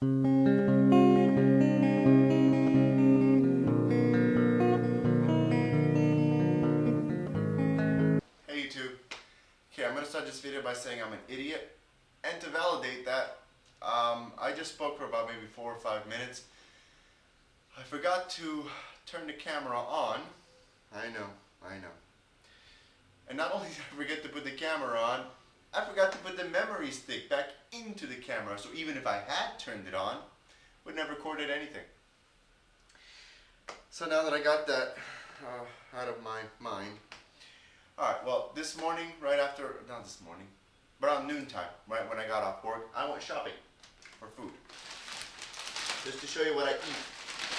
Hey YouTube. Okay, I'm going to start this video by saying I'm an idiot. And to validate that, I just spoke for about maybe 4 or 5 minutes. I forgot to turn the camera on. I know. And not only did I forget to put the camera on, I forgot to put the memory stick back into the camera. So even if I had turned it on, it would never recorded anything. So now that I got that out of my mind. Alright, well, this morning, not this morning, but around noontime, right when I got off work, I went shopping for food. Just to show you what I eat.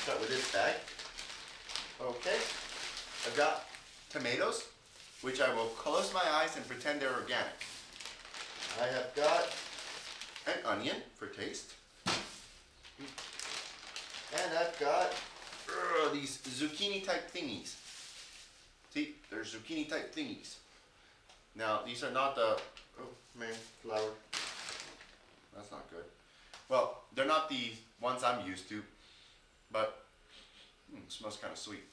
Start with this bag. Okay, I've got tomatoes, which I will close my eyes and pretend they're organic. I have got an onion for taste. And I've got these zucchini type thingies. See, they're zucchini type thingies. Now, these are not the, oh man, flour. That's not good. Well, they're not the ones I'm used to, but it smells kind of sweet.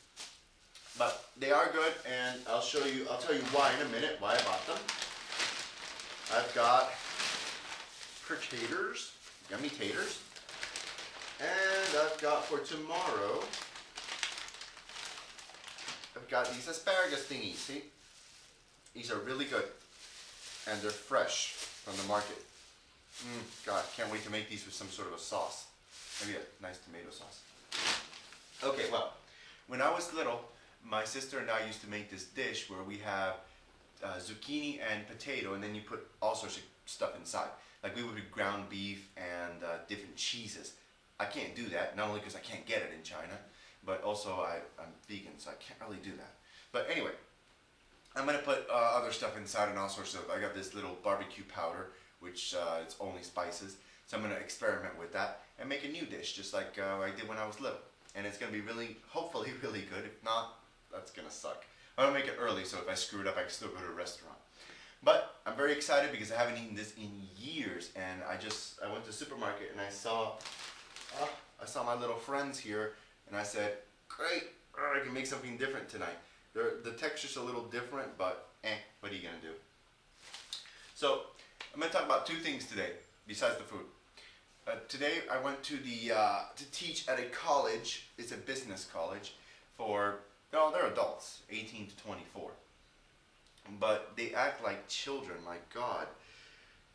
But they are good, and I'll tell you why in a minute, why I bought them. I've got taters, yummy taters. And I've got for tomorrow, I've got these asparagus thingies, see? These are really good. And they're fresh from the market. God, can't wait to make these with some sort of a sauce. Maybe a nice tomato sauce. Okay, well, when I was little, my sister and I used to make this dish where we have zucchini and potato, and then you put all sorts of stuff inside. Like we would do ground beef and different cheeses. I can't do that, not only because I can't get it in China, but also I'm vegan, so I can't really do that. But anyway, I'm going to put other stuff inside and all sorts of, I got this little barbecue powder, which it's only spices. So I'm going to experiment with that and make a new dish, just like I did when I was little. And it's going to be really, hopefully really good. If not, that's going to suck. I'm going to make it early, so if I screw it up, I can still go to a restaurant. But I'm very excited because I haven't eaten this in years. And I went to the supermarket and I saw my little friends here. And I said, great, I can make something different tonight. The texture's a little different, but what are you going to do? So, I'm going to talk about 2 things today, besides the food. Today I went to to teach at a college. It's a business college for, they're adults, 18 to 24. But they act like children, my God.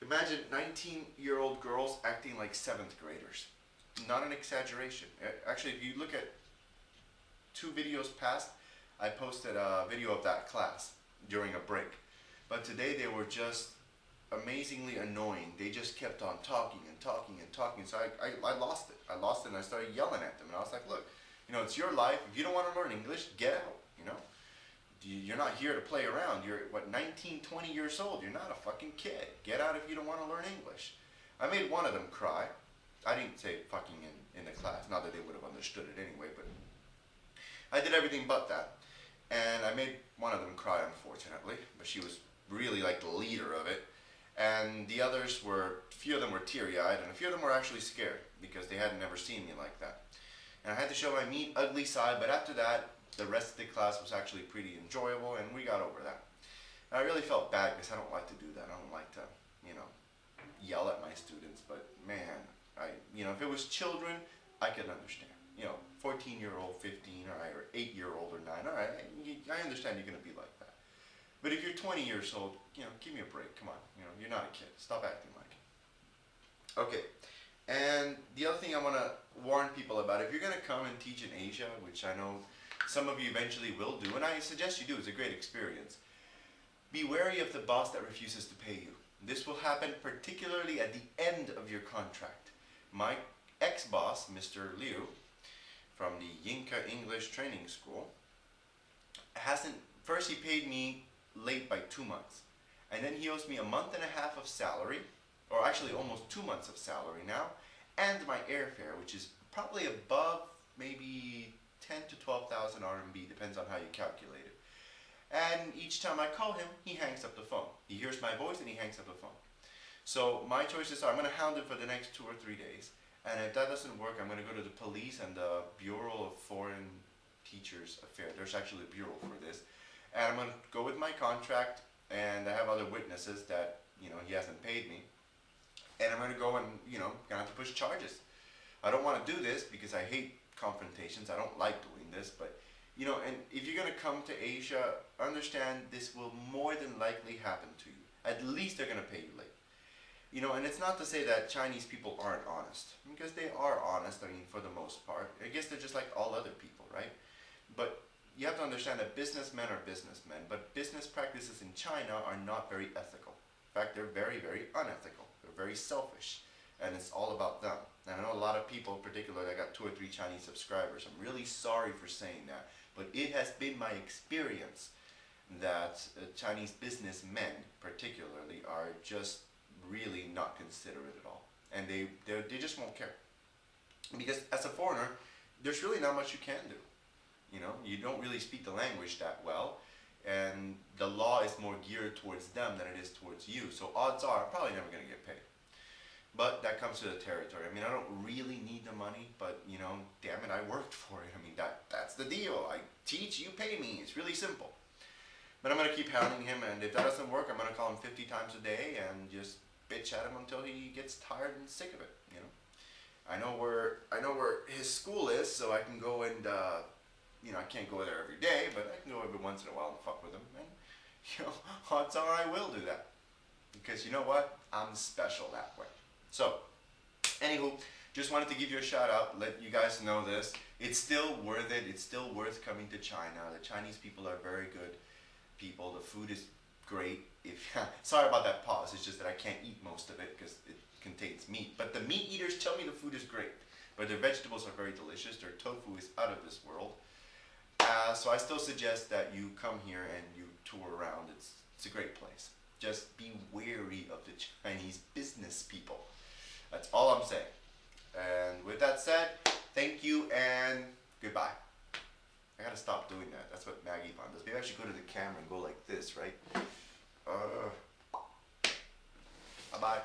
Imagine 19-year-old girls acting like 7th graders. Not an exaggeration. Actually, if you look at 2 videos past, I posted a video of that class during a break. But today they were just amazingly annoying. They just kept on talking and talking and talking. So I lost it. I lost it and I started yelling at them. And I was like, look, it's your life. If you don't want to learn English, get out, You're not here to play around. You're, 19, 20 years old. You're not a fucking kid. Get out if you don't want to learn English. I made one of them cry. I didn't say fucking in the class. Not that they would have understood it anyway, but I did everything but that. And I made one of them cry, unfortunately. But she was really like the leader of it. And the others a few of them were teary-eyed, and a few of them were actually scared because they had never seen me like that. And I had to show my mean, ugly side, but after that, the rest of the class was actually pretty enjoyable, and we got over that. And I really felt bad because I don't like to do that. I don't like to, yell at my students, but man, if it was children, I could understand. 14-year-old, 15, or 8-year-old, or 9, all right, I understand you're going to be like that. But if you're 20 years old, give me a break, come on, you're not a kid, stop acting like it. Okay, and the other thing I want to warn people about, if you're going to come and teach in Asia, which I know some of you eventually will do, and I suggest you do, it's a great experience, be wary of the boss that refuses to pay you. This will happen particularly at the end of your contract. My ex-boss, Mr. Liu, from the Yinka English Training School, first he paid me late by 2 months, and then he owes me a month and a half of salary, or actually almost 2 months of salary now, and my airfare, which is probably above maybe 10 to 12,000 RMB, depends on how you calculate it. And each time I call him, he hangs up the phone. He hears my voice and he hangs up the phone. So my choices are, I'm going to hound him for the next 2 or 3 days, And if that doesn't work, I'm going to go to the police and the Bureau of Foreign Teachers Affairs. There's actually a bureau for this. And I'm going to go with my contract, and I have other witnesses that, he hasn't paid me. And I'm going to go and, going to have to push charges. I don't want to do this because I hate confrontations. I don't like doing this, but, and if you're going to come to Asia, understand this will more than likely happen to you. At least they're going to pay you late. And it's not to say that Chinese people aren't honest, because they are honest, for the most part. I guess they're just like all other people, right? But you have to understand that businessmen are businessmen, but business practices in China are not very ethical. In fact, they're very, very unethical. They're very selfish, and it's all about them. And I know a lot of people, particularly, I got 2 or 3 Chinese subscribers. I'm really sorry for saying that, but it has been my experience that Chinese businessmen, particularly, are just really not considerate at all, and they just won't care, because as a foreigner, there's really not much you can do. You don't really speak the language that well, and the law is more geared towards them than it is towards you. So odds are I'm probably never going to get paid. But that comes to the territory. I don't really need the money, but damn it, I worked for it. That's the deal. I teach, you pay me. It's really simple. But I'm going to keep hounding him, and if that doesn't work, I'm going to call him 50 times a day and just bitch at him until he gets tired and sick of it. I know where his school is, so I can go and I can't go there every day, but I can go every once in a while and fuck with him. And odds are I will do that, because you know what? I'm special that way. So, anywho, just wanted to give you a shout out, let you guys know this. It's still worth it. It's still worth coming to China. The Chinese people are very good people. The food is great. Sorry about that pause. It's just that I can't eat most of it because it contains meat. But the meat eaters tell me the food is great. But their vegetables are very delicious. Their tofu is out of this world. So I still suggest that you come here and you tour around. It's a great place. Just be wary of the Chinese business people. That's all I'm saying. And with that said, thank you and goodbye. I gotta stop doing that. That's what Maggie Pond does. Maybe I should go to the camera and go like this, right? Bye-bye.